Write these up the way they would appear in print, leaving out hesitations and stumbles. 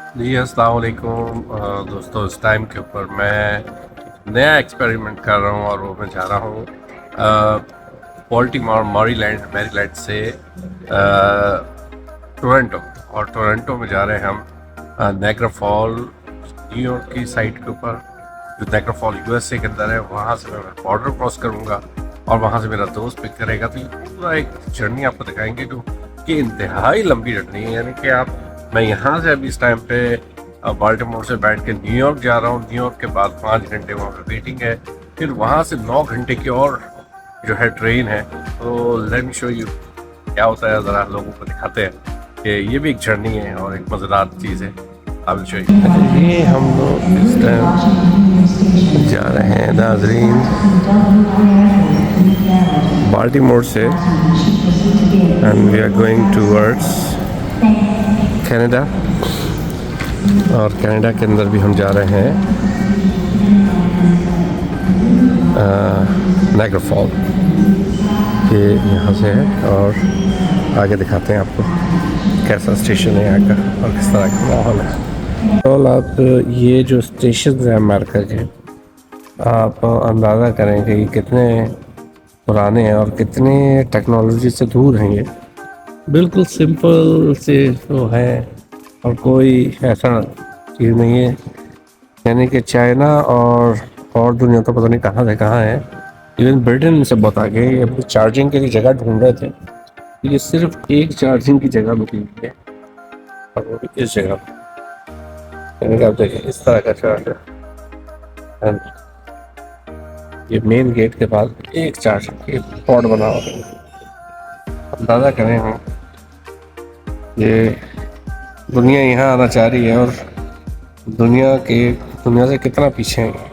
जी अस्सलाम वालेकुम। दोस्तों, इस टाइम के ऊपर मैं नया एक्सपेरिमेंट कर रहा हूँ और वो मैं जा रहा हूँ बॉल्टीमोर मैरीलैंड से टोरंटो। और टोरंटो में जा रहे हैं हम नायग्रा फॉल, न्यूयॉर्क की साइड के ऊपर। जो नायग्रा फॉल यूएसए के अंदर है, वहाँ से मैं बॉर्डर क्रॉस करूँगा और वहाँ से मेरा दोस्त पिक करेगा। तो ये पूरा एक जर्नी आपको दिखाएंगे जो कि इंतहाई लंबी जर्नी है। यानी कि मैं यहाँ से अभी इस टाइम पे बाल्टीमोर से बैठ के न्यूयॉर्क जा रहा हूँ। न्यूयॉर्क के बाद 5 घंटे वहाँ पे वेटिंग है, फिर वहाँ से 9 घंटे की और जो है ट्रेन है। तो लेट मी शो यू क्या होता है, ज़रा लोगों को दिखाते हैं कि ये भी एक जर्नी है और एक मज़ेदार चीज़ है। I will show you. ये हम लोग इस टाइम जा रहे हैं नाजरीन बाल्टीमोर से, and we are going towards Canada. और कनाडा के अंदर भी हम जा रहे हैं नायग्रा फॉल। ये यहाँ से है और आगे दिखाते हैं आपको कैसा स्टेशन है यहाँ का और किस तरह का माहौल है। तो आप ये जो स्टेशन है अमेरिका के, आप अंदाज़ा करें कि ये कितने पुराने हैं और कितने टेक्नोलॉजी से दूर हैं। ये बिल्कुल सिंपल से तो है और कोई ऐसा चीज़ नहीं है। यानी कि चाइना और दुनिया तो पता नहीं कहाँ से कहाँ है। इवन ब्रिटेन से बहुत आगे। ये अपनी चार्जिंग के लिए जगह ढूंढ रहे थे। ये सिर्फ एक चार्जिंग की जगह मिली हुई है और वो भी इस जगह पर। यानी कि आप देखें इस तरह का चार्ज है। ये मेन गेट के पास एक चार्जिंग की पॉड बना हुआ है। अंदाज़ा करें हम, ये दुनिया यहाँ आना चाह रही है और दुनिया से कितना पीछे है।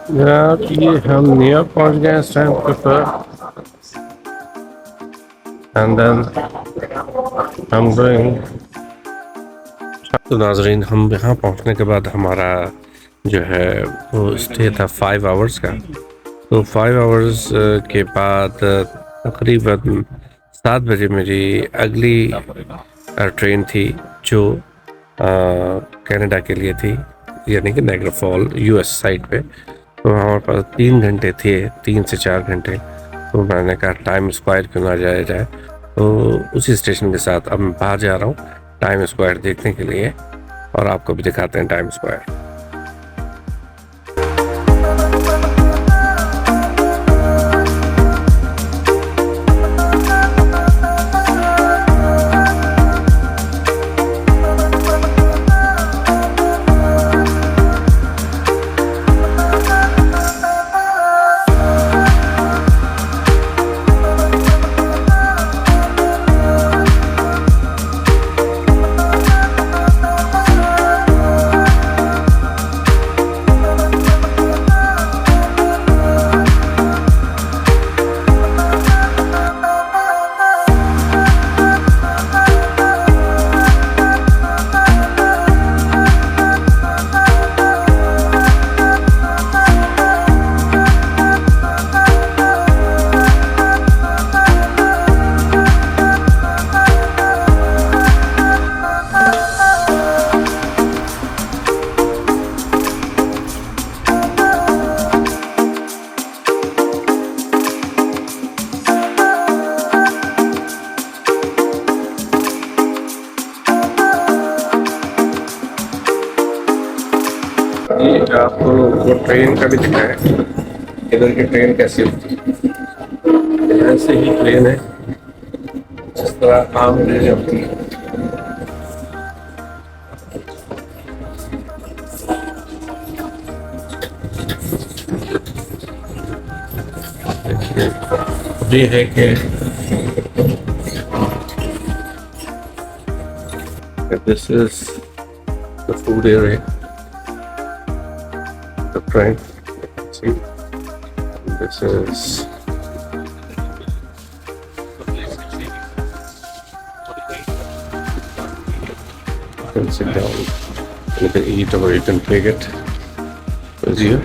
जनाब, ये हम न्यूयॉर्क पहुंच गए इस टाइम के ऊपर। एंड देन हम गोइंग। तो नाजरीन, हम यहाँ पहुँचने के बाद हमारा जो है वो स्टे था 5 आवर्स का। तो 5 आवर्स के बाद तकरीबन 7 बजे मेरी अगली ट्रेन थी जो कनाडा के लिए थी, यानी कि नायग्रा फॉल यूएस साइड पे। तो हमारे पास 3 घंटे थे, 3 से 4 घंटे। तो मैंने कहा टाइम स्क्वायर क्यों ना जाया जाए। तो उसी स्टेशन के साथ अब मैं बाहर जा रहा हूँ टाइम स्क्वायर देखने के लिए, और आपको भी दिखाते हैं टाइम स्क्वायर। ये आपको वो ट्रेन का भी दिखा है, इधर की ट्रेन कैसी होती है। ऐसे ही ट्रेन है जिस तरह आम ले होती है। ये है कि this is the food area, the front. See, this is you can sit down, you can eat or you can take it with you.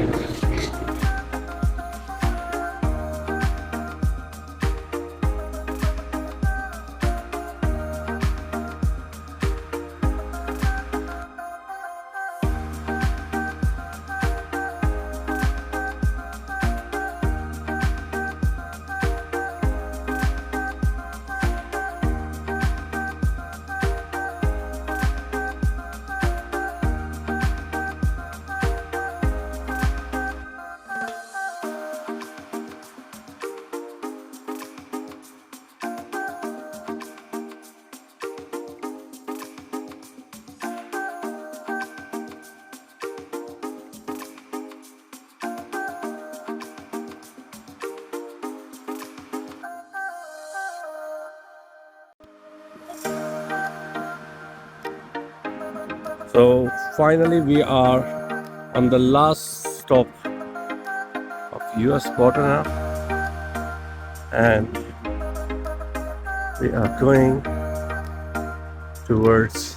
So finally we are on the last stop of US border now, and we are going towards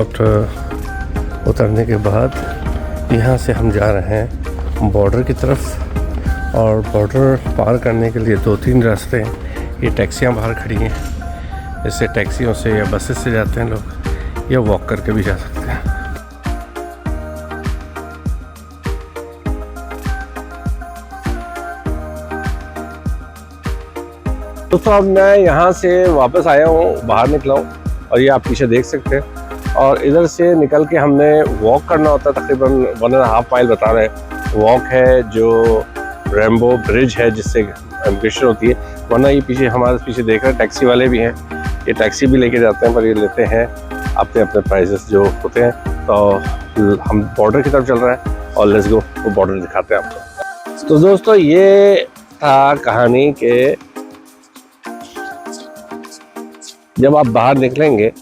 after उतरने के बाद यहाँ से हम जा रहे हैं border की तरफ, और बॉर्डर पार करने के लिए 2-3 रास्ते हैं। ये टैक्सियाँ बाहर खड़ी हैं, इससे टैक्सियों से या बसेस से जाते हैं लोग, या वॉक करके भी जा सकते हैं। दोस्तों अब मैं यहाँ से वापस आया हूँ, बाहर निकला हूँ, और ये आप पीछे देख सकते हैं। और इधर से निकल के हमने वॉक करना होता है, तकरीबन 1.5 माइल बता रहे हैं। वॉक है जो रेम्बो ब्रिज है जिससे इमिग्रेशन होती है, वरना ये पीछे हमारे पीछे देख रहे हैं टैक्सी वाले भी हैं, ये टैक्सी भी लेके जाते हैं, पर ये लेते हैं अपने अपने प्राइसेस जो होते हैं। तो हम बॉर्डर की तरफ चल रहे हैं, और लेट्स गो, वो बॉर्डर दिखाते हैं आपको। तो दोस्तों ये था कहानी के जब आप बाहर निकलेंगे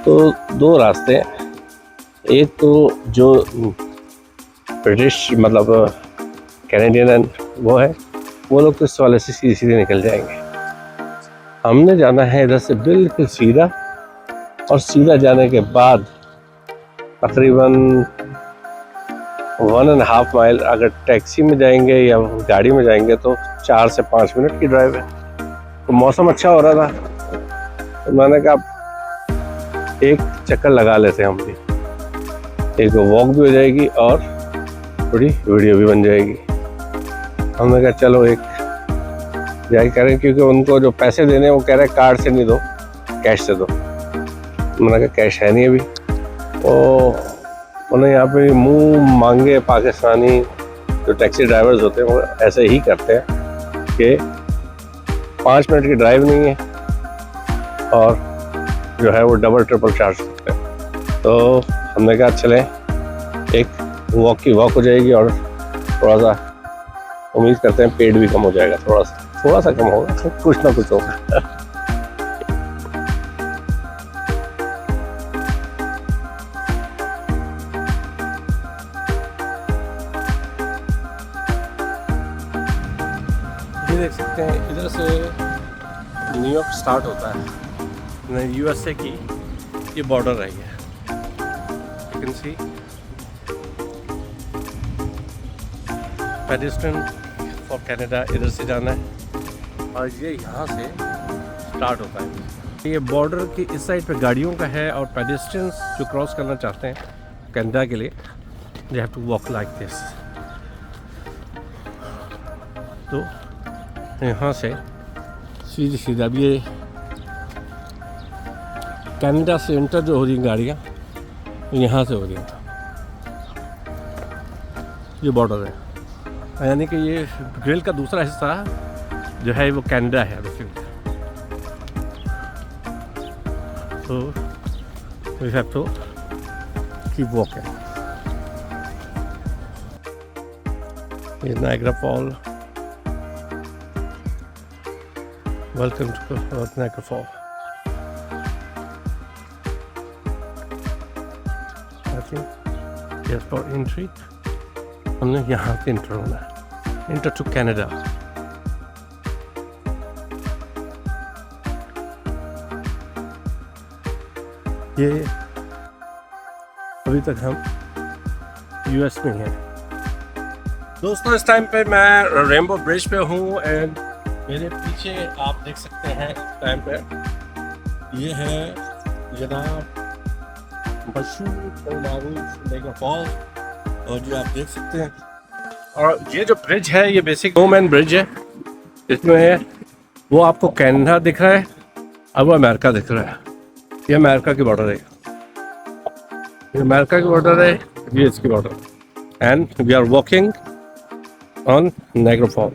तो 2 रास्ते हैं। एक तो जो ब्रिटिश मतलब कैनेडियन वो है, वो लोग तो इस वाले से सीधे सीधे निकल जाएंगे। हमने जाना है इधर से बिल्कुल सीधा, और सीधा जाने के बाद तकरीबन 1.5 माइल अगर टैक्सी में जाएंगे या गाड़ी में जाएंगे तो 4 से 5 मिनट की ड्राइव है। तो मौसम अच्छा हो रहा था, तो मैंने कहा एक चक्कर लगा लेते हैं हम भी, एक वॉक भी हो जाएगी और थोड़ी वीडियो भी बन जाएगी। हमने कहा चलो एक जाए करें, क्योंकि उनको जो पैसे देने वो कह रहे हैं कार्ड से नहीं दो, कैश से दो। मैंने कहा कैश है नहीं अभी। उन्हें यहाँ पे मुंह मांगे पाकिस्तानी जो टैक्सी ड्राइवर्स होते हैं वो ऐसे ही करते हैं कि 5 मिनट की ड्राइव नहीं है और जो है वो डबल ट्रिपल चार्ज करते हैं। तो हमने कहा चलें एक वॉक की वॉक हो जाएगी, और थोड़ा सा उम्मीद करते हैं पेट भी कम हो जाएगा, थोड़ा सा कम होगा, तो कुछ ना कुछ होगा। ये देख सकते हैं इधर से न्यूयॉर्क स्टार्ट होता है, यूएसए की ये बॉर्डर रही है, you can see pedestrian for Canada, इधर से जाना है, और ये यहाँ से स्टार्ट होता है। ये बॉर्डर की इस साइड पे गाड़ियों का है, और पेडिस्ट्रियंस जो क्रॉस करना चाहते हैं कनाडा के लिए, they have to walk like this. तो यहाँ से सीधी सीधा अब ये कनाडा से इंटर जो हो रही गाड़ियाँ यहाँ से हो रही हैं, ये बॉर्डर है, यानी कि ये ग्रिल का दूसरा हिस्सा जो है वो कनाडा है बेसिकली। तो we have to keep walking. ये Niagara fall, welcome to Niagara fall. I think yes for entry, हमने यहाँ से इंटर होना है, इंटर टू कनाडा। ये अभी तक हम यूएस में हैं दोस्तों। इस टाइम पे मैं रेनबो ब्रिज पे हूँ एंड मेरे पीछे आप देख सकते हैं इस टाइम पे ये है जनाब मशहूर नायग्रा फॉल, और जो आप देख सकते हैं। और ये जो ब्रिज है ये बेसिक वुमेन ब्रिज है, इसमें वो आपको कनाडा दिख रहा है, अब वो अमेरिका दिख रहा है। ये अमेरिका की बॉर्डर है, ये अमेरिका की बॉर्डर है, ये इसकी border. And we are walking on Niagara fall.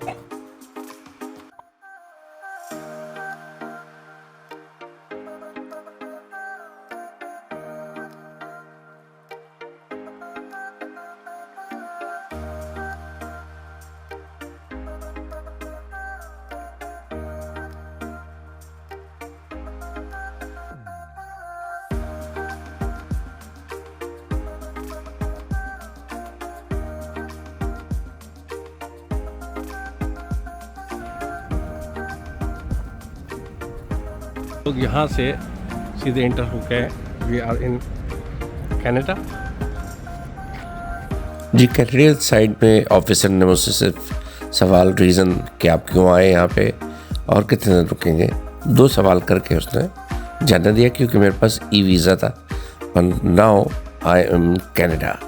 लोग यहाँ से सीधे इंटर हो गए, वी आर इन कनाडा। जी कैनेडियन साइड में ऑफिसर ने मुझसे सिर्फ सवाल रीज़न कि आप क्यों आए यहाँ पे और कितने दिन रुकेंगे, 2 सवाल करके उसने जाने दिया, क्योंकि मेरे पास ई वीज़ा था। और नाउ आई एम कनाडा।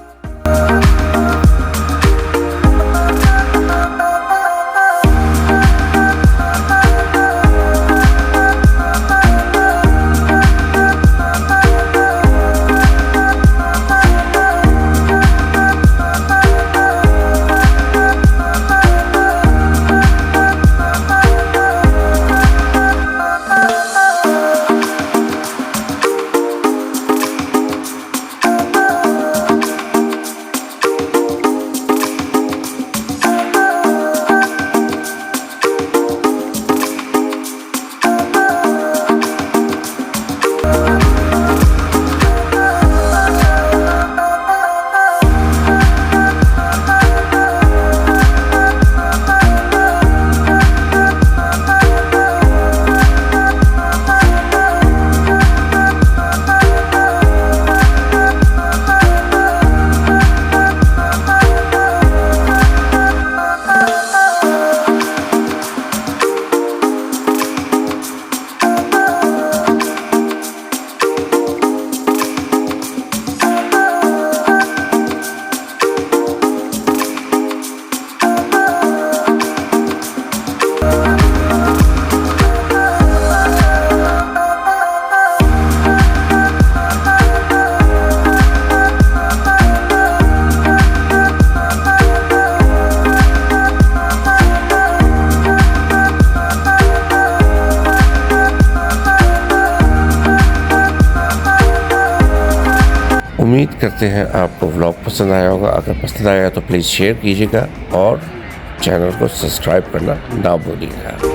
उम्मीद करते हैं आपको व्लॉग पसंद आया होगा। अगर पसंद आया तो प्लीज़ शेयर कीजिएगा और चैनल को सब्सक्राइब करना ना भूलिएगा।